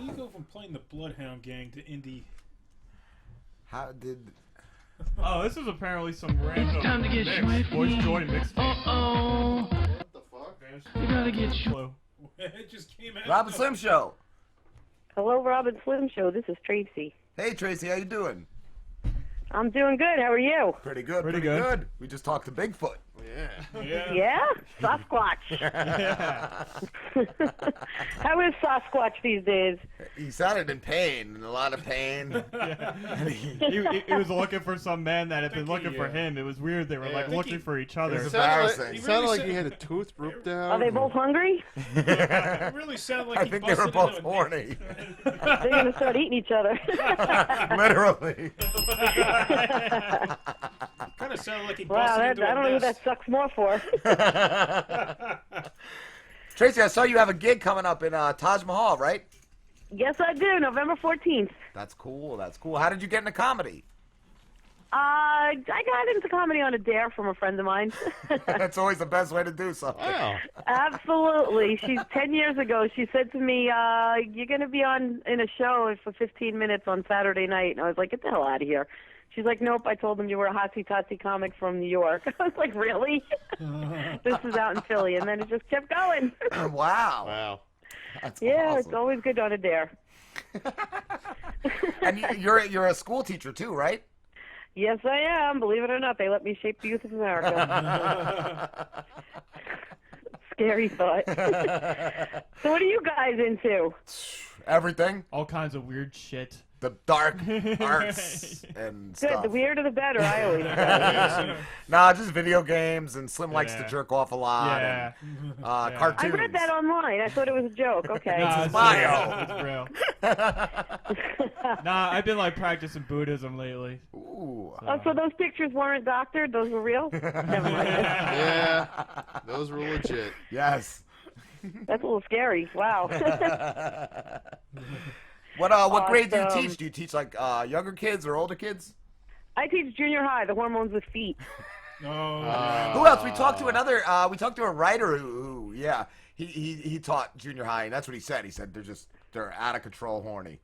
do you go from playing the Bloodhound Gang to indie? How did? Oh, this is apparently some random Time to get mix. Boys Joy mixtape. Uh-oh. What the fuck? You gotta get It just came out. Robin Slim Show. Hello, Robin Slim Show. This is Tracy. Hey, Tracy, how you doing? I'm doing good. How are you? Pretty good. Pretty good. We just talked to Bigfoot. Yeah. Yeah? Sasquatch. How is Sasquatch these days? He sounded in pain, in a lot of pain. He was looking for some man that had been looking for him. It was weird. They were like Yeah. looking for each other. It was Sounded embarrassing. like he had a tooth ripped down. Are they both hungry? It really sounded like I he think they were busted both into a horny. They're going to start eating each other. Literally. Kind of sounded like he Wow, busted I into a don't know who that nest. sucks more for. Tracy, I saw you have a gig coming up in Taj Mahal, right? Yes, I do. November 14th. That's cool. That's cool. How did you get into comedy? I got into comedy on a dare from a friend of mine. That's always the best way to do something. Wow. Absolutely. 10 years ago, she said to me, you're going to be in a show for 15 minutes on Saturday night. And I was like, get the hell out of here. She's like, nope, I told them you were a hotsy-totsy comic from New York. I was like, really? This is out in Philly. And then it just kept going. Wow. Wow. That's Yeah, awesome. it's always good on a dare. And you're a school teacher too, right? Yes, I am. Believe it or not, they let me shape the youth of America. Scary thought. So what are you guys into? Everything. All kinds of weird shit. The dark arts and Good. stuff. The weirder the better, I always say. Nah, just video games, and Slim likes to Yeah. jerk off a lot. Yeah. And, Yeah. cartoons. I read that online. I thought it was a joke. Okay. Nah, his bio. It's real. Nah, I've been like practicing Buddhism lately. Ooh. Oh, so those pictures weren't doctored? Those were real? Never mind. Yeah. Those were legit. Yes. That's a little scary. Wow. What grade do you Awesome. teach? Do you teach like younger kids or older kids? I teach junior high, the hormones with feet. No. Who else? We talked to another. We talked to a writer who yeah, he taught junior high, and that's what he said. He said they're out of control, horny.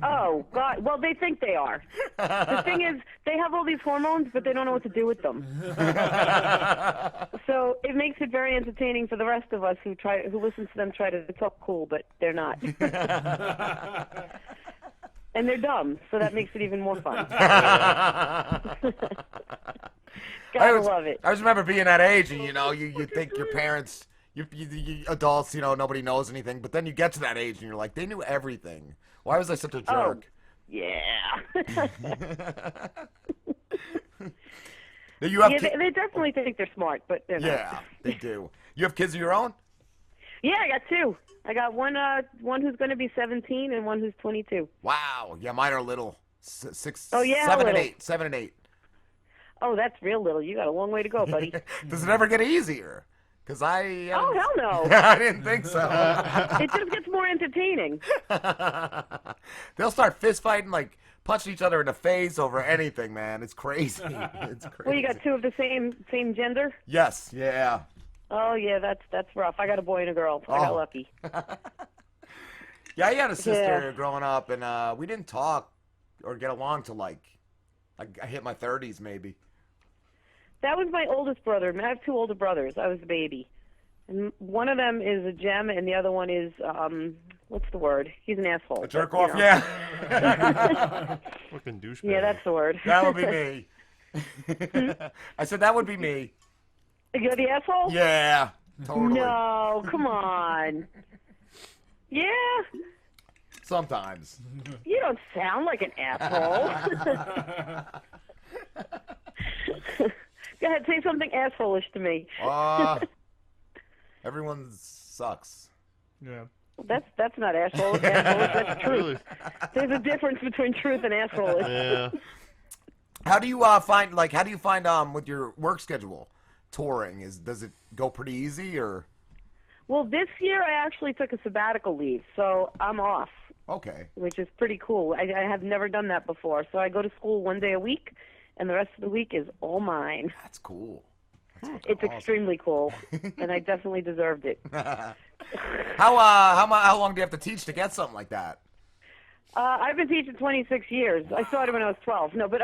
Oh, God. Well, they think they are. The thing is, they have all these hormones, but they don't know what to do with them. So it makes it very entertaining for the rest of us who listen to them try to talk cool, but they're not. And they're dumb, so that makes it even more fun. Gotta love it. I just remember being that age, and you think your parents, you adults, nobody knows anything, but then you get to that age, and you're like, they knew everything. Why was I such a jerk? Yeah. You have Yeah, they definitely think they're smart, but they're not. yeah, they do. You have kids of your own? Yeah, I got two. I got one who's going to be 17 and one who's 22. Wow. Yeah, mine are little. Six, Oh, yeah, 7 and little. 8. 7 and 8. Oh, that's real little. You got a long way to go, buddy. Does it ever get easier? Because I. Oh, hell no. I didn't think so. It just gets more entertaining. They'll start fist fighting, like punching each other in the face over anything, man. It's crazy. It's crazy. Well, you got two of the same gender? Yes. Yeah. Oh, yeah, that's rough. I got a boy and a girl. I got lucky. Yeah, I had a sister Yeah. growing up, and we didn't talk or get along till like I hit my 30s, maybe. That was my oldest brother. I have two older brothers. I was the baby. And one of them is a gem, and the other one is, what's the word? He's an asshole. A jerk but, you off, know. yeah. Fucking douchebag. Yeah, that's the word. That would be me. I said that would be me. You're the asshole? Yeah, totally. No, come on. Yeah? Sometimes. You don't sound like an asshole. Go ahead, say something asshole-ish to me. Everyone sucks. Yeah. That's not asshole. That's truth. Really? There's a difference between truth and asshole. Yeah. How do you find with your work schedule touring? Does it go pretty easy or? Well, this year I actually took a sabbatical leave, so I'm off, Okay. which is pretty cool. I have never done that before. So I go to school one day a week, and the rest of the week is all mine. That's cool. It's extremely cool, and I definitely deserved it. How long do you have to teach to get something like that? I've been teaching 26 years. I started when I was 12. No, but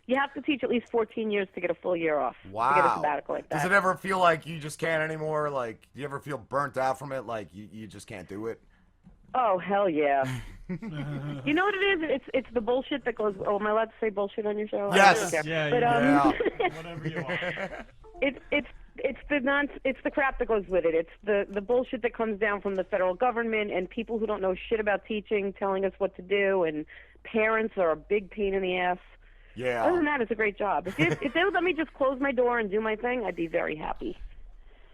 you have to teach at least 14 years to get a full year off. Wow. To get a sabbatical like that. Does it ever feel like you just can't anymore? Like, do you ever feel burnt out from it? Like, you just can't do it? Oh, hell yeah. You know what it is? It's the bullshit that goes... Oh, am I allowed to say bullshit on your show? Yes. Yeah, But, whatever you want. it's the crap that goes with it. It's the bullshit that comes down from the federal government and people who don't know shit about teaching telling us what to do, and parents are a big pain in the ass. Yeah. Other than that, it's a great job. If they would let me just close my door and do my thing, I'd be very happy.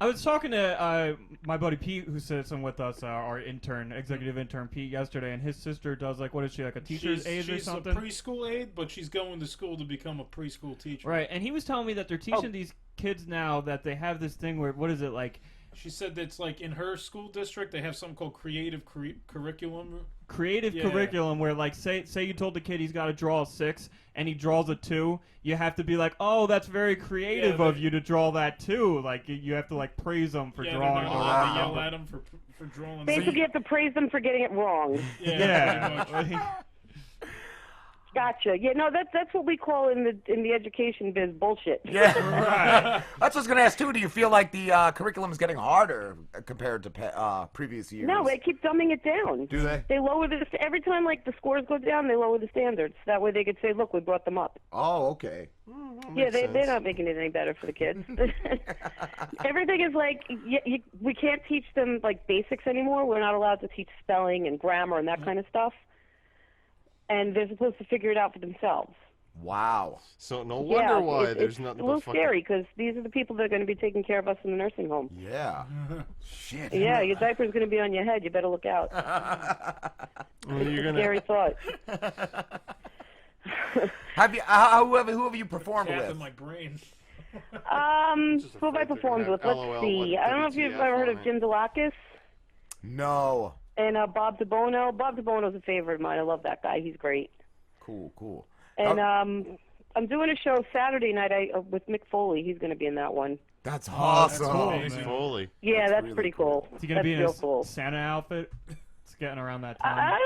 I was talking to my buddy Pete, who sits in with us, our executive intern Pete, yesterday, and his sister does, like, what is she, like a teacher's aide or something? She's a preschool aide, but she's going to school to become a preschool teacher. Right, and he was telling me that they're teaching these kids now that they have this thing where, what is it, like... She said that's like in her school district, they have something called creative curriculum. Curriculum where, like, say you told the kid he's got to draw a 6 and he draws a 2, you have to be like, oh, that's very creative of you to draw that 2. Like, you have to, like, praise them for drawing. They're not allowed to yell at them for drawing. Basically, you have to praise them for getting it wrong. Yeah. Gotcha. Yeah, no, that's what we call in the education biz bullshit. Yeah. Right. That's what I was going to ask, too. Do you feel like the curriculum is getting harder compared to previous years? No, they keep dumbing it down. Do they? They lower every time, like, the scores go down, they lower the standards. That way they could say, look, we brought them up. Oh, okay. Yeah, they're not making it any better for the kids. Everything is like, we can't teach them, like, basics anymore. We're not allowed to teach spelling and grammar and that kind of stuff. And they're supposed to figure it out for themselves. Wow. So no wonder why there's it's nothing a little but fucking... scary because these are the people that are going to be taking care of us in the nursing home. Yeah. Shit. Yeah, your diaper's going to be on your head. You better look out. You're gonna... Scary thought. Who have you performed with? in my brain. Who have I performed with? Let's see. I don't know if you've ever heard of Jim DeLakis. No. And Bob DeBono. Bob DeBono's a favorite of mine. I love that guy. He's great. Cool. And I'm doing a show Saturday night with Mick Foley. He's going to be in that one. That's awesome. Mick Foley. Yeah, that's really pretty cool. Is he going to be in a cool. Santa outfit? It's getting around that time. I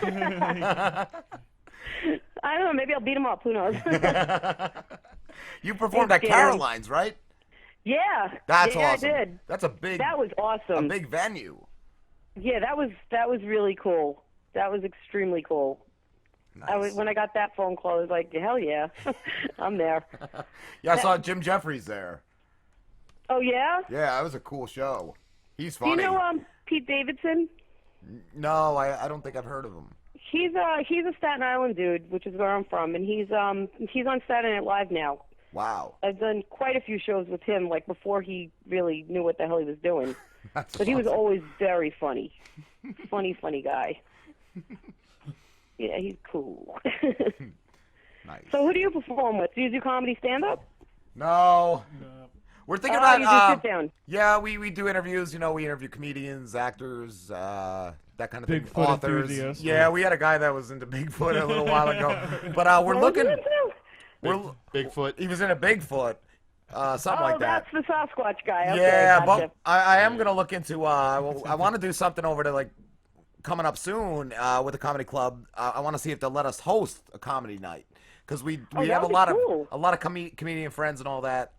don't know. I don't know. Maybe I'll beat him up. Who knows? You performed at Caroline's, right? Yeah. That's awesome. I did. That's a big... That was awesome. A big venue. Yeah, that was really cool. That was extremely cool. Nice. When I got that phone call, I was like, hell yeah, I'm there. Yeah, I saw Jim Jeffries there. Oh, yeah? Yeah, that was a cool show. He's Do funny. you know Pete Davidson? No, I don't think I've heard of him. He's a Staten Island dude, which is where I'm from, and he's on Saturday Night Live now. Wow. I've done quite a few shows with him, like before he really knew what the hell he was doing. But he was always very funny. Funny guy. Yeah, he's cool. Nice. So who do you perform with? Do you do comedy stand-up? No. We're thinking You do about... sit down. Yeah, we do interviews. You know, we interview comedians, actors, that kind of thing. Bigfoot Authors. enthusiast. Yeah, we had a guy that was into Bigfoot a little while ago. But we're looking... Bigfoot. He was in a Bigfoot. Something like that. Oh, that's the Sasquatch guy. Okay, Yeah, gotcha. but I am going to look into... I want to do something over to, like, coming up soon with the comedy club. I want to see if they'll let us host a comedy night. Because we have a lot of comedian friends and all that.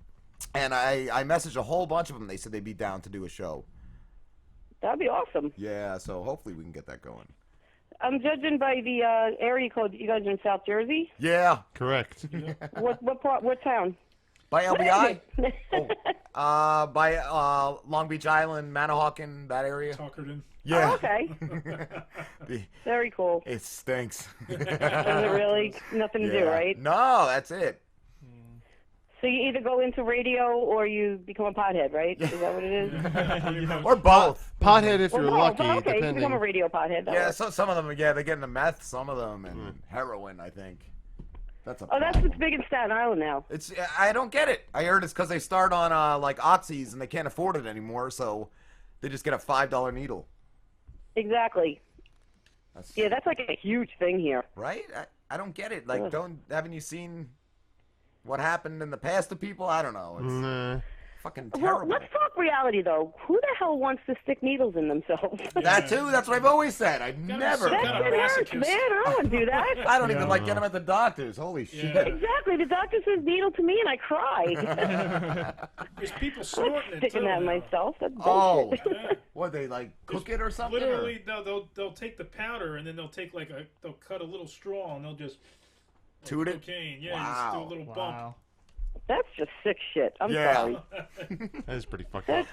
And I messaged a whole bunch of them. They said they'd be down to do a show. That'd be awesome. Yeah, so hopefully we can get that going. I'm judging by the area code. You guys are in South Jersey? Yeah. Correct. What town? By LBI? By Long Beach Island, Manahawkin, that area. Tuckerton. Yeah. Oh, okay. Very cool. It stinks. Is it really? Nothing to do, right? No, that's it. So you either go into radio or you become a pothead, right? Is that what it is? Or both. Pothead if you're Well, lucky, okay, you depending. become a radio pothead. Yeah, so some of them, they get into meth, some of them, and heroin, I think. That's a Oh, that's what's big in Staten Island now. I don't get it. I heard it's because they start on, like, Oxys, and they can't afford it anymore, so they just get a $5 needle. Exactly. That's like a huge thing here. Right? I don't get it. Like, haven't you seen what happened in the past to people? I don't know. It's Fucking Well, terrible. let's talk reality, though. Who the hell wants to stick needles in themselves? That too. That's what I've always said. I never. some That kind of shit hurts, masochist. man. I don't want to do that. I don't even like getting them at the doctor's. Holy shit. Exactly. The doctor says needle to me, and I cry. There's people I'm snorting it sticking too. that in now. myself. That's Oh, bullshit. Yeah. what they like cook it or something? Literally, no, they'll take the powder and then they'll take they'll cut a little straw and they'll just Toot it? cocaine. Yeah, Wow. just do a little Wow. That's just sick shit. I'm Yeah. sorry. That is pretty fucked up.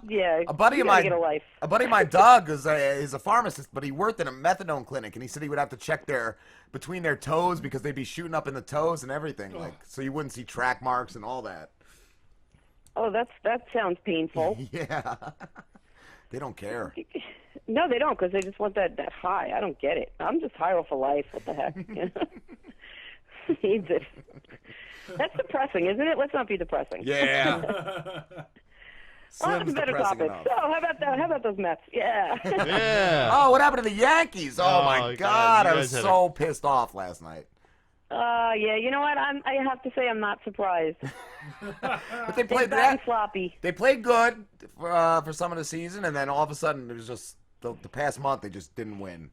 Yeah. A buddy you of gotta mine, get a life. a buddy of mine, Doug, is a pharmacist, but he worked in a methadone clinic, and he said he would have to check between their toes because they'd be shooting up in the toes and everything, like so you wouldn't see track marks and all that. Oh, that sounds painful. Yeah, they don't care. No, they don't, because they just want that high. I don't get it. I'm just high for life. What the heck? You know? Who needs it? That's depressing, isn't it? Let's not be depressing. Yeah. On to Slim's better depressing topics. enough. So, how about that? How about those Mets? Yeah. Yeah. Oh, what happened to the Yankees? Oh, Oh, my God, God, you I was guys had so pissed off last night. Yeah. You know what? I have to say I'm not surprised. But they They've played gotten that. sloppy. They played good for some of the season, and then all of a sudden it was just the past month they just didn't win.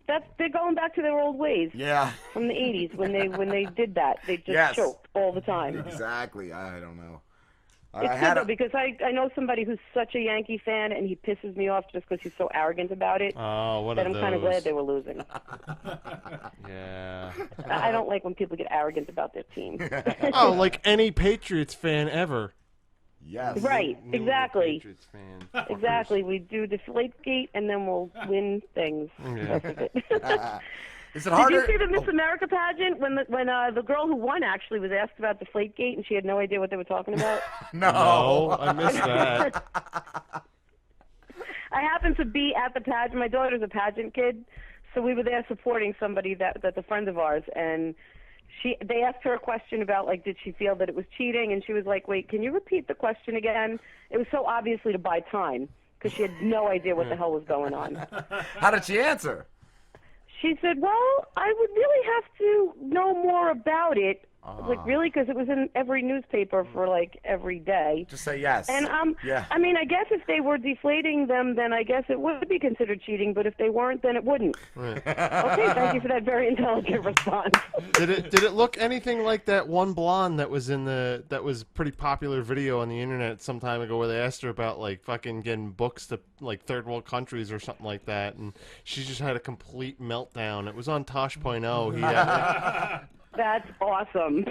They're going back to their old ways Yeah. from the '80s when they did that. They just Yes. choked all the time. Exactly. I don't know. It's I good had though, because I know somebody who's such a Yankee fan, and he pisses me off just because he's so arrogant about it. Oh, what That are I'm those? kind of glad they were losing. Yeah. I don't like when people get arrogant about their team. Oh, like any Patriots fan ever. Yes. Right, New exactly. Patriots fan. Fuckers. Exactly. We do Deflategate, and then we'll win things. Yeah. That's it. Is it Did harder? you see the Miss America pageant when the girl who won actually was asked about Deflategate and she had no idea what they were talking about? No. No, I missed that. I happened to be at the pageant. My daughter's a pageant kid, so we were there supporting somebody that's a friend of ours, and they asked her a question about, like, did she feel that it was cheating, and she was like, wait, can you repeat the question again? It was so obviously to buy time because she had no idea what the hell was going on. How did she answer? She said, well, I would really have to know more about it. I was like, really? Because it was in every newspaper for, like, every day. Just say yes. And, yeah. I mean, I guess if they were deflating them, then I guess it would be considered cheating. But if they weren't, then it wouldn't. Right. Okay, thank you for that very intelligent response. Did it look anything like that one blonde that was that was pretty popular video on the internet some time ago where they asked her about like fucking getting books to like third world countries or something like that, and she just had a complete meltdown. It was on Tosh.0. He had, That's awesome.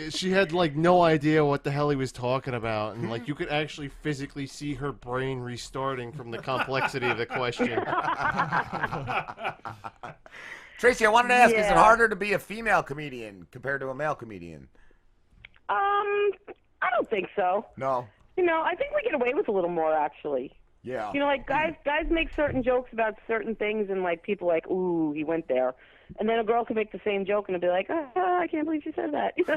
she had like no idea what the hell he was talking about, and like you could actually physically see her brain restarting from the complexity of the question. Tracy, I wanted to ask, is it Yeah. harder to be a female comedian compared to a male comedian? I don't think so. No. You know, I think we get away with a little more, actually. Yeah. You know, like guys make certain jokes about certain things, and like people are like, ooh, he went there, and then a girl can make the same joke and it'll be like, oh, I can't believe she said that. It's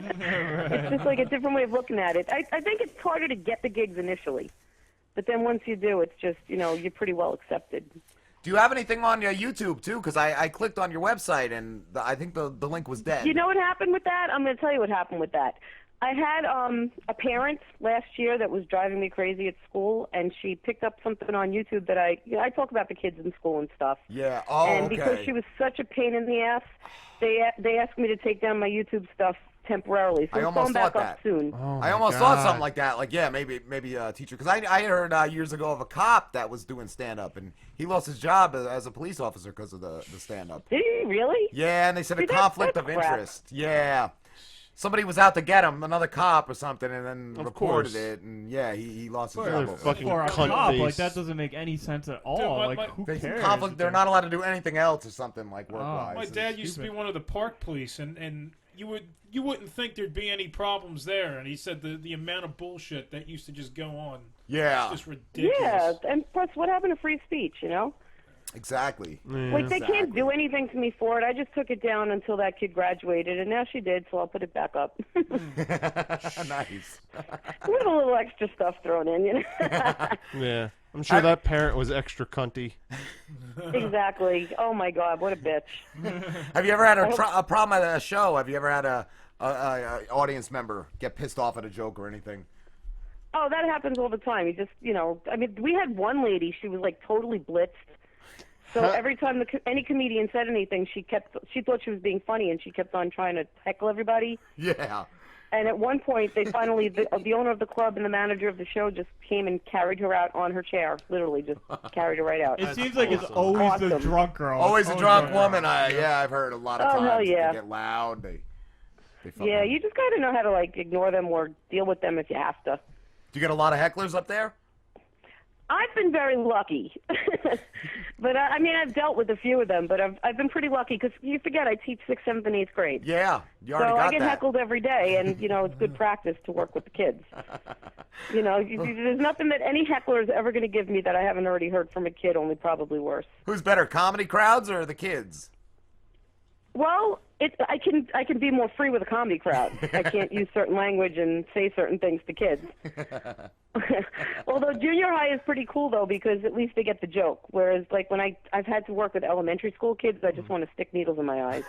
just like a different way of looking at it. I think it's harder to get the gigs initially, but then once you do, it's just, you know, you're pretty well accepted. Do you have anything on your YouTube too? Because I clicked on your website and I think the link was dead. You know what happened with that? I'm going to tell you what happened with that. I had a parent last year that was driving me crazy at school, and she picked up something on YouTube that I talk about the kids in school and stuff. Yeah. Oh, And okay. because she was such a pain in the ass, they asked me to take down my YouTube stuff temporarily. So I it's almost going back thought up that. soon. Oh I my almost thought something God. like that. Like, yeah, maybe a teacher. Because I heard years ago of a cop that was doing stand-up, and he lost his job as a police officer because of the stand-up. Did he really? Yeah, and they said See, a that's conflict of crap. interest. Yeah. Somebody was out to get him, another cop or something, and then Of reported course. it, and yeah, he lost his Well, job. over fucking it. For a cunt cop, face. like that doesn't make any sense at all. my- like my- who They cares? conflict. They're not allowed to do anything else or something like Oh. work-wise. My It's dad used to be stupid. one of the park police, and you wouldn't think there'd be any problems there. And he said the amount of bullshit that used to just go on, Yeah, it's just ridiculous. Yeah, and plus, what happened to free speech, you know? exactly. Yeah. Like, they can't Exactly. do anything to me for it. I just took it down until that kid graduated, and now she did, so I'll put it back up. Nice. With a little extra stuff thrown in, you know? Yeah. I'm sure that parent was extra cunty. Exactly. Oh, my God, what a bitch. Have you ever had a problem at a show? Have you ever had a audience member get pissed off at a joke or anything? Oh, that happens all the time. You just, I mean, we had one lady. She was like totally blitzed. So every time any comedian said anything, she thought she was being funny, and she kept on trying to heckle everybody. Yeah. And at one point, they finally, the owner of the club and the manager of the show just came and carried her out on her chair. Literally, just carried her right out. It seems like it's always the drunk girl. Always a drunk woman. Yeah, I've heard a lot of times. Hell yeah. They get loud. They Yeah, you just got to know how to, like, ignore them or deal with them if you have to. Do you get a lot of hecklers up there? I've been very lucky. But, I mean, I've dealt with a few of them, but I've been pretty lucky because you forget I teach 6th, 7th, and 8th grade. Yeah, you already so got I get that. heckled every day, and, it's good practice to work with the kids. There's nothing that any heckler is ever going to give me that I haven't already heard from a kid, only probably worse. Who's better, comedy crowds or the kids? Well, I can be more free with a comedy crowd. I can't use certain language and say certain things to kids. Although junior high is pretty cool though, because at least they get the joke. Whereas like when I've had to work with elementary school kids, I just want to stick needles in my eyes.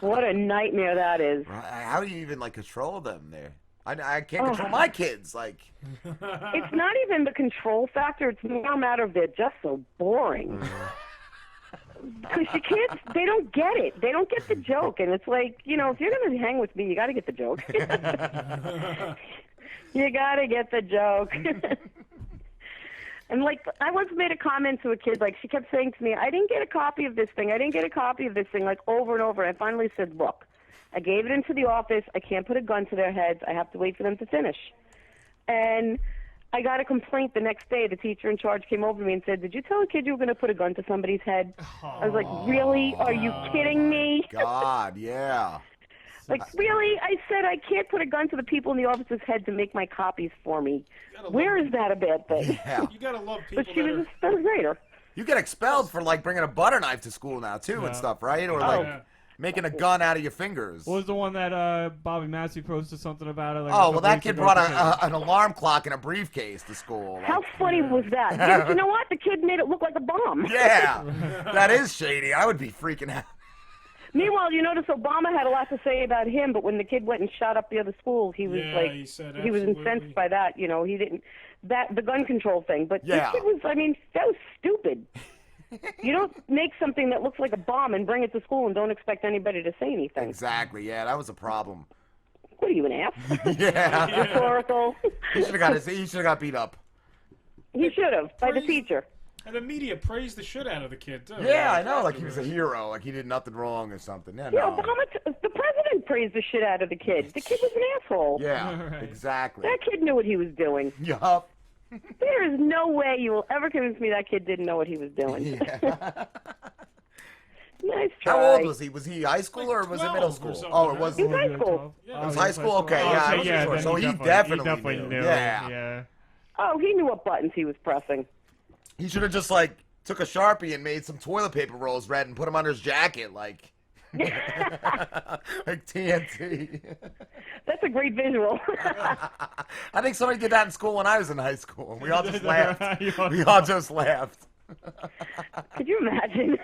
What a nightmare that is. How do you even like control them there? I can't control my kids. Like, it's not even the control factor. It's more a matter of they're just so boring. Because your kids, they don't get it. They don't get the joke. And it's like, if you're going to hang with me, you got to get the joke. You got to get the joke. And, like, I once made a comment to a kid, like, she kept saying to me, I didn't get a copy of this thing. I didn't get a copy of this thing, like, over and over. And I finally said, look, I gave it into the office. I can't put a gun to their heads. I have to wait for them to finish. And I got a complaint the next day. The teacher in charge came over to me and said, did you tell a kid you were going to put a gun to somebody's head? I was like, really? Are you kidding me? God, yeah. Like, really? I said I can't put a gun to the people in the office's head to make my copies for me. Where is that a bad thing? Yeah. You gotta love people. But she was a third grader. You get expelled for, like, bringing a butter knife to school now, too, and stuff, right? Or, like, making a gun out of your fingers. What was the one that Bobby Massey posted something about it? Like, well, that kid brought an alarm clock in a briefcase to school. Like, how funny was that? Yeah, but you know what? The kid made it look like a bomb. Yeah, that is shady. I would be freaking out. Meanwhile, you notice Obama had a lot to say about him, but when the kid went and shot up the other schools, he was he was incensed by that. He didn't the gun control thing. But this kid was, I mean, that was stupid. You don't make something that looks like a bomb and bring it to school and don't expect anybody to say anything. Exactly. Yeah, that was a problem. What are you, an ass? Yeah. Rhetorical. He should have got beat up. He should have by the teacher. And the media praised the shit out of the kid too. Yeah, I know. Like he was a hero. Like he did nothing wrong or something. Yeah, no. The president praised the shit out of the kid. The kid was an asshole. Yeah, exactly. That kid knew what he was doing. Yup. There is no way you will ever convince me that kid didn't know what he was doing. Yeah. Nice try. How old was he? Was he high school or was it middle school? Oh, it was. He was high school. It was high school. Okay, yeah. So he definitely knew. Yeah. Oh, he knew what buttons he was pressing. He should have just like took a Sharpie and made some toilet paper rolls red and put them under his jacket, like like TNT. That's a great visual. I think somebody did that in school when I was in high school, and we all just laughed. We all just laughed. Could you imagine?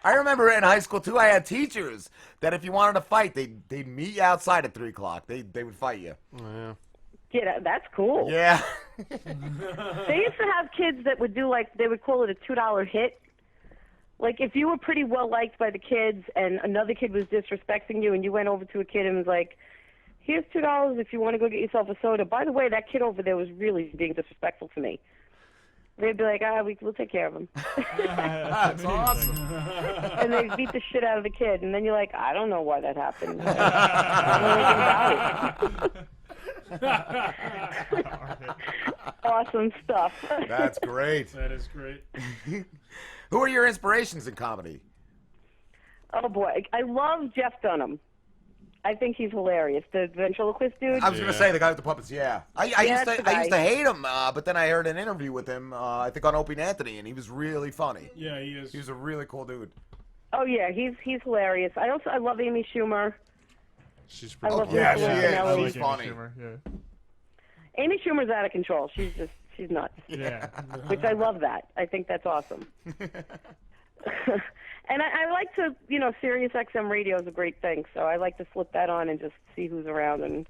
I remember in high school too. I had teachers that if you wanted to fight, they'd meet you outside at 3:00. They would fight you. Yeah. Yeah, that's cool. Yeah. They used to have kids that would do they would call it a $2 hit. Like if you were pretty well liked by the kids and another kid was disrespecting you and you went over to a kid and was like, here's $2 if you want to go get yourself a soda. By the way, that kid over there was really being disrespectful to me. They'd be like, we'll take care of him. That's awesome. And they beat the shit out of the kid. And then you're like, I don't know why that happened. I don't know anything about it. Awesome stuff. That's great. That is great. Who are your inspirations in comedy? Oh boy, I love Jeff Dunham. I think he's hilarious. The ventriloquist dude. I was gonna say the guy with the puppets. Yeah, I used to hate him, but then I heard an interview with him. I think on Opie and Anthony, and he was really funny. Yeah, he is. He was a really cool dude. Oh yeah, he's hilarious. I love Amy Schumer. She's I love she is. Spinelli. She's funny. Amy Schumer's out of control. She's nuts. Yeah. Which I love that. I think that's awesome. And I like to, Sirius XM radio is a great thing. So I like to flip that on and just see who's around and,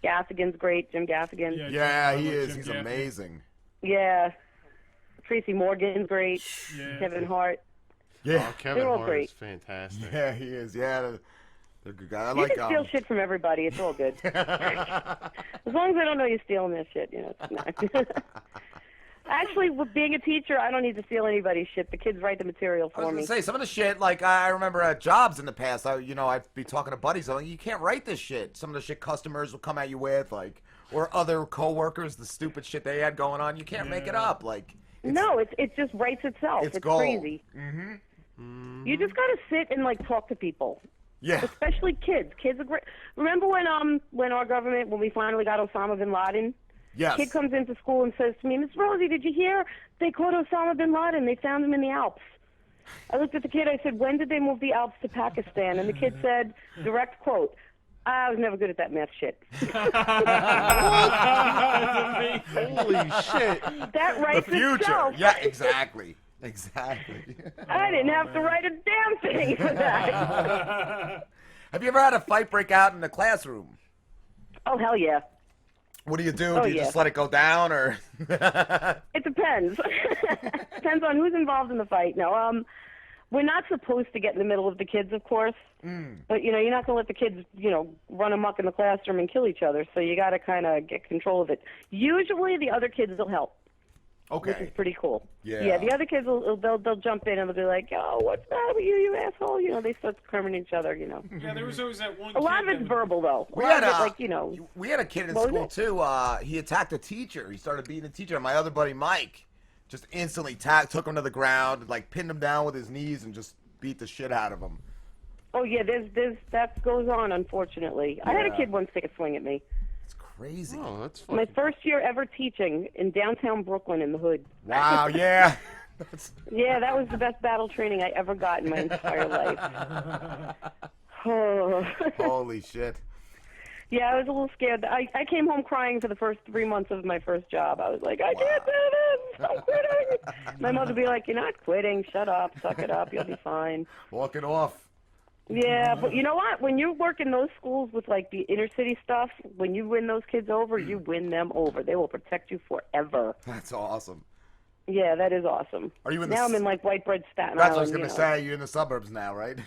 Gaffigan's great, Jim Gaffigan. Yeah, he I like is. Jim He's Gaffigan. amazing. Yeah. Tracy Morgan's great. Yeah. Kevin Hart. Yeah. Oh, Kevin They're all Hart great. is fantastic. Yeah, he is. Yeah, they're good guys. I You like can steal shit from everybody. It's all good. As long as I don't know you're stealing their shit, you know. It's not. Actually, with being a teacher, I don't need to steal anybody's shit. The kids write the material I was for gonna me. say some of the shit. Like I remember at jobs in the past, I'd be talking to buddies. I'm like, you can't write this shit. Some of the shit customers will come at you with, like, or other coworkers, the stupid shit they had going on. You can't make it up. Like, No, it just writes itself. it's It's gold. crazy. You just gotta sit and like talk to people, yeah, especially kids. Kids are great. Remember when our government, when we finally got Osama bin Laden? yes, Kid comes into school and says to me, Miss Rosie, did you hear they caught Osama bin Laden? They found him in the Alps. I looked at the kid. I said, when did they move the Alps to Pakistan? And the kid said, direct quote, I was never good at that math shit. Holy shit! That the writes future. itself. Yeah, exactly, exactly. I didn't have to write a damn thing for that. Have you ever had a fight break out in the classroom? Oh, hell yeah. What do you do? Oh, Do you yeah. just let it go down, or? It depends. Depends on who's involved in the fight. No, we're not supposed to get in the middle of the kids, of course. But, you know, you're not going to let the kids, you know, run amok in the classroom and kill each other. So you got to kind of get control of it. Usually the other kids will help, which is Okay. pretty cool. Yeah. The other kids they'll jump in and they'll be like, "Oh, what's the matter with you, you asshole?" You know, they start screaming at each other. You know. Yeah, there was always that one. A lot of kid it's that verbal though. A We lot had of it, a, like, you know. we had a kid in What was school it? too. He attacked a teacher. He started beating a teacher. And my other buddy Mike just instantly took him to the ground, like pinned him down with his knees, and just beat the shit out of him. Oh yeah, there's that goes on. Unfortunately, I had a Yeah. kid once take a swing at me. It's crazy. Oh, that's My fucking. first year ever teaching in downtown Brooklyn in the hood. Wow. Yeah. That's, Yeah, that was the best battle training I ever got in my entire life. Oh. holy shit. Yeah, I was a little scared. I came home crying for the first 3 months of my first job. I was like, I can't do this. I'm quitting. My mother would be like, you're not quitting. Shut up. Suck it up. You'll be fine. Walk it off. Yeah, but you know what? When you work in those schools with, like, the inner city stuff, when you win those kids over, you win them over. They will protect you forever. That's awesome. Yeah, that is awesome. Are you in the Now I'm s- in, like, white bread Staten That's what I Island. was gonna you know. say. You're in the suburbs now, right?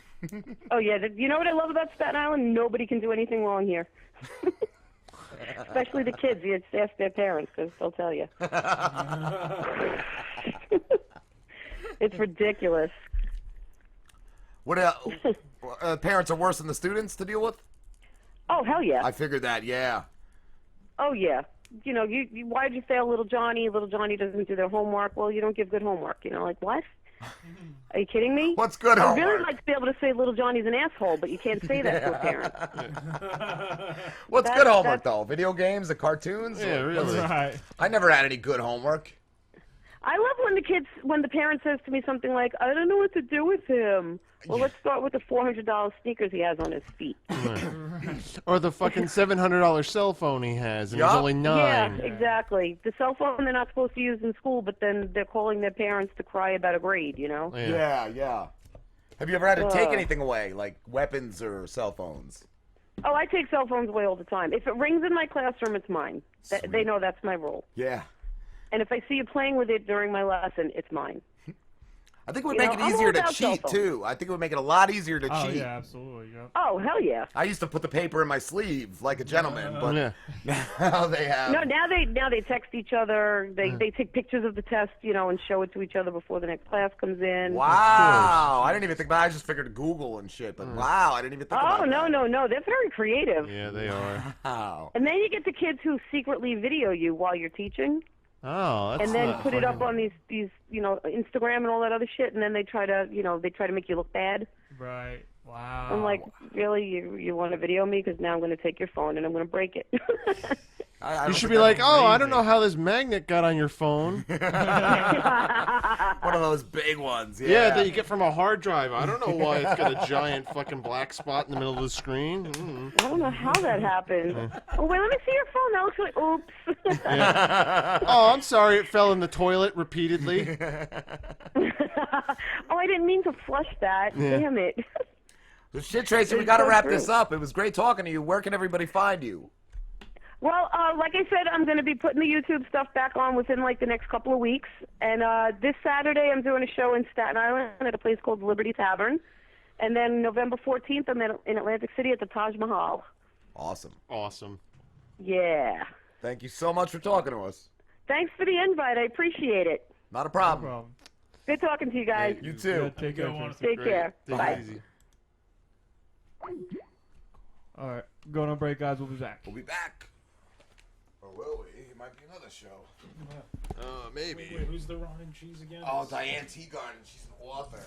Oh, yeah. You know what I love about Staten Island? Nobody can do anything wrong here. Especially the kids. You just ask their parents, because they'll tell you. It's ridiculous. What? Parents are worse than the students to deal with. Oh, hell yeah. I figured that. Yeah. Oh, yeah. You know, why'd you fail little Johnny? Little Johnny doesn't do their homework. Well, you don't give good homework. You know, like, what? Are you kidding me? What's good I'd homework? really like to be able to say little Johnny's an asshole, but you can't say that to a parent. What's That- good homework that's- though? Video games, the cartoons. Yeah, Or- really. Right. I never had any good homework. I love when the parent says to me something like, I don't know what to do with him. Well, let's start with the $400 sneakers he has on his feet. Or the fucking $700 cell phone he has, and he's Yup. only Yeah, 9. exactly. The cell phone they're not supposed to use in school, but then they're calling their parents to cry about a grade, you know? Yeah, yeah. Have you ever had to take Ugh. anything away, like weapons or cell phones? Oh, I take cell phones away all the time. If it rings in my classroom, it's mine. They know that's my rule. Yeah. And if I see you playing with it during my lesson, it's mine. I think it would You make know, it I'm easier all to about cell cheat phones. too. I think it would make it a lot easier to Oh cheat. yeah, absolutely. Yep. Oh, hell yeah. I used to put the paper in my sleeve like a gentleman, but Yeah. now they have. No, now they text each other. They take pictures of the test, you know, and show it to each other before the next class comes in. Wow, I didn't even think about it. I just figured Google and shit, but wow, I didn't even think about Oh, that. no. They're very creative. Yeah, they are. Wow. And then you get the kids who secretly video you while you're teaching. Oh, that's And then not put it up fucking- on these you know, Instagram and all that other shit, and then they try to make you look bad. Right. Wow. I'm like, really, you want to video me? Because now I'm going to take your phone and I'm going to break it. I You don't should think be like, that's oh, I don't crazy. know how this magnet got on your phone. One of those big ones. Yeah, that you get from a hard drive. I don't know why it's got a giant fucking black spot in the middle of the screen. I don't know how that happened. Oh, wait, let me see your phone. That looks like, oops. Oh, I'm sorry, it fell in the toilet repeatedly. Oh, I didn't mean to flush that. Yeah. Damn it. Well, shit, Tracy, we It's got to so wrap true. this up. It was great talking to you. Where can everybody find you? Well, like I said, I'm going to be putting the YouTube stuff back on within like the next couple of weeks. And this Saturday, I'm doing a show in Staten Island at a place called Liberty Tavern. And then November 14th, I'm in Atlantic City at the Taj Mahal. Awesome. Awesome. Yeah. Thank you so much for talking to us. Thanks for the invite. I appreciate it. Not a No problem. problem. Good talking to you guys. You too. Yeah, take care. Tracy. Take Great. care. Take Bye. it easy. All right, going on break, guys. We'll be back. We'll be back. Or will we? It might be another show. Maybe. Wait, who's the Ron and Cheese again? Oh, Diane Teagarden. She's an author.